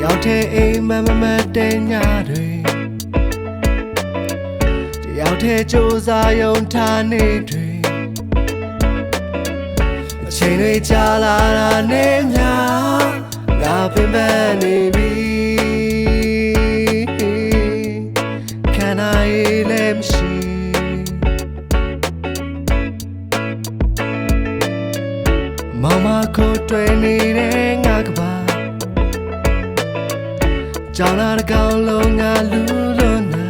ရောက်တဲ့အိမ်မမတဲ့ညတွေတယောက်တဲ့ကြိုးစားယုံထားနေတွေအချိန်တွေကြာလာတာနဲ့များငါပင်ပန်းနေပြီခံနိုင်လည်းမရှိမောင်မကိုတွေ့နေတဲ့ငါကပါကြောင်လာတကောင်လုံးငါလူလွန်နာ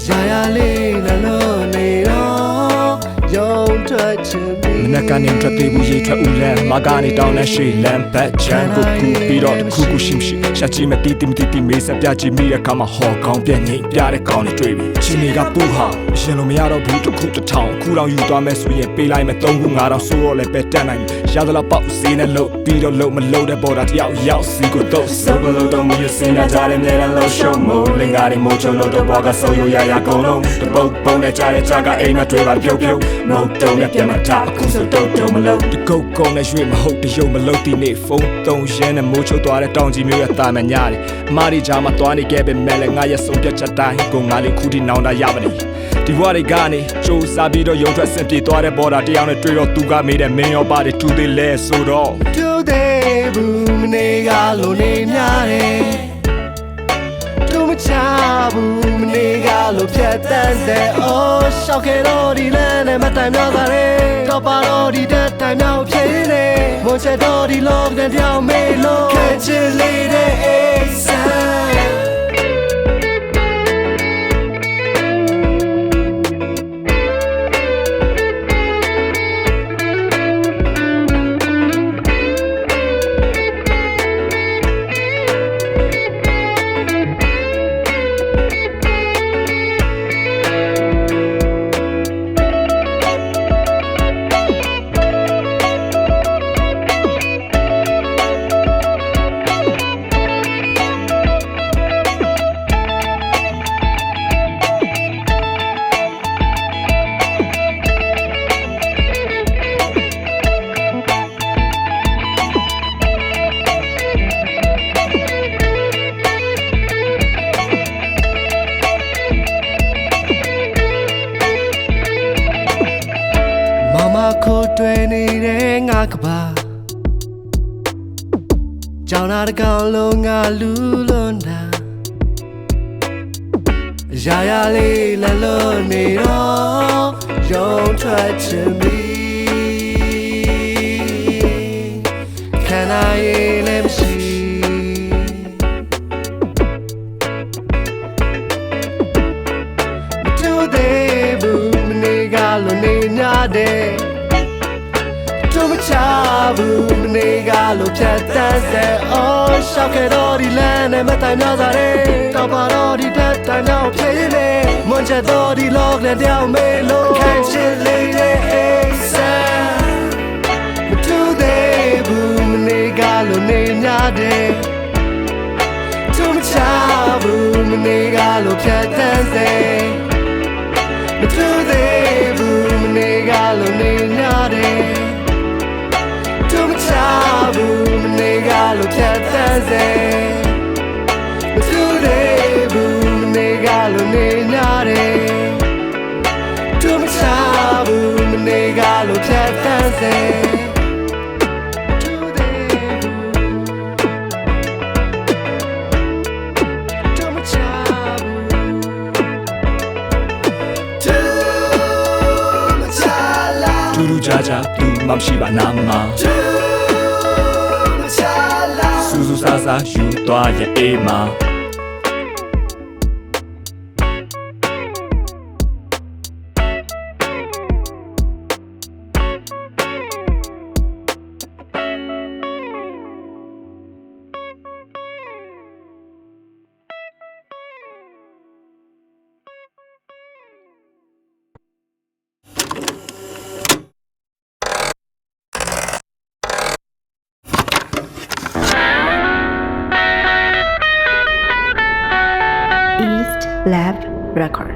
ရာရလေးနှလုံးနေတော့ယုံထွက်ချင်ပြီမနက်ကနေထွက်ပြေးဘူးရေထွက်ဦးလန်းမကနေတောင်းနဲ့ရှေ့လမ်းဘက်ချမ်းကိုကူပြီးတော့တခုခုရှိမရှိရှာချီမတီးတီမေးစပြချီမိတဲ့ခါမှာဟော်ကောင်းပြည့်ငိမ့်ပြတဲ့ကောင်းတွေတွေ့ပြီရှင်တွေကပူဟာရှင်လို့မရတော့ဘူးတစ်ခုတစ်ထောင်ခုတော့ယူသွားမယ်ဆိုရင်ပေးလိုက်မယ်3ခု9တောင်ဆိုတော့လည်းပဲတက်နိုင်ရသလားပေါ့စီးနဲ့လို့ပြီးတော့လို့မလို့တဲ့ပေါ်တာတယောက်ရောက်စီကိုတော့စဘလို့တော့မရစင်ကြတဲ့နေแล้วရှုံးမို့လင်္ကာတွေမို့ချုံလို့တော့ဘောကဆိုရရကုန်လုံးတပုတ်ပုံနဲ့ကြားတဲ့ကြားကအိမ်မှာတွေ့ပါပြုတ်ပြုတ်မဟုတ်တော့လည်းပြန်မထအခုဆိုတော့မလို့တကုတ်ကုန်းနဲ့ရွှေမဟုတ်တရုံမလို့ဒီနေ့ဖုန်း3ရင်းနဲ့မိုးချုပ်သွားတဲ့တောင်ကြီးမျိုးရတာမညာတယ်အမားဒီကြားမှာသွားနေခဲ့ပေမဲ့လည်းငါရဲ့ဆုံးဖြတ်ချက်တိုင်းကိုငါလေးခုထိနောင်တရပါလိမ့်ဒီဘဝတွေကနေစူးစားပြီးတော့ရုံထွက်ဆင်ပြေသွားတဲ့ဘော်ဒါတရားနဲ့တွေ့တော့သူကမေးတဲ့မင်းရောပါတယ်တူသေးလဲဆိုတော့တူသေးဘူးမနေကလို့နေများတယ်တူမချဘူးမနေကလို့ဖြတ်တန်းစေအိုးရှောက်ခဲ့တော့ဒီလမ်းနဲ့မတိုင်များတာလေတော့ပါတော့ဒီတက်တိုင်များဖြစ်နေမွန်ချက်တော့ဒီလောကတောင်မေးလို့ခက်ချစ်လေးတဲ့အိဆန်ခိုးတွေ့နေတဲ့ငါကပါကြောင်လာတကောင်လုံးငါလူလွန်တာရာရလေးနှလုံးနေတော့ယုံထွက်ချင်ပြီခံနိုင်လည်းမရှိမတူသေးဘူးမနေကလို့နေညာတဲ့တူမချဘူးမနေကလို့ဖြတ်တန်းစေအိုးရှောက်ခဲ့တော့ဒီလမ်းနဲ့မတိုင်များစားတယ်တော့ပါတော့ဒီတက်တိုင်များဖြစ်နေမွန်ချက်တော့ဒီလောကနဲ့တောင်မေးလို့ခန့်ချစ်လေးတဲ့အိဆန်မတူသေးဘူးမနေကလို့နေညာတဲ့တူမချဘူးမနေကလို့ဖြတ်တန်းစေမတူသေးဘူးမနေကလို့နေညာတဲ့တူမချဘူးမနေကလို့ဖြတ်တန်းစေမတူသေးဘူးမနေကလို့နေညာတဲ့တူမချဘူးမနေကလို့ဖြတ်တန်းစေကြာကြာသူမရှိပါနာမစူးစူးဆာဆာယူသွားရဲ့အိမ်မှာ Lab Record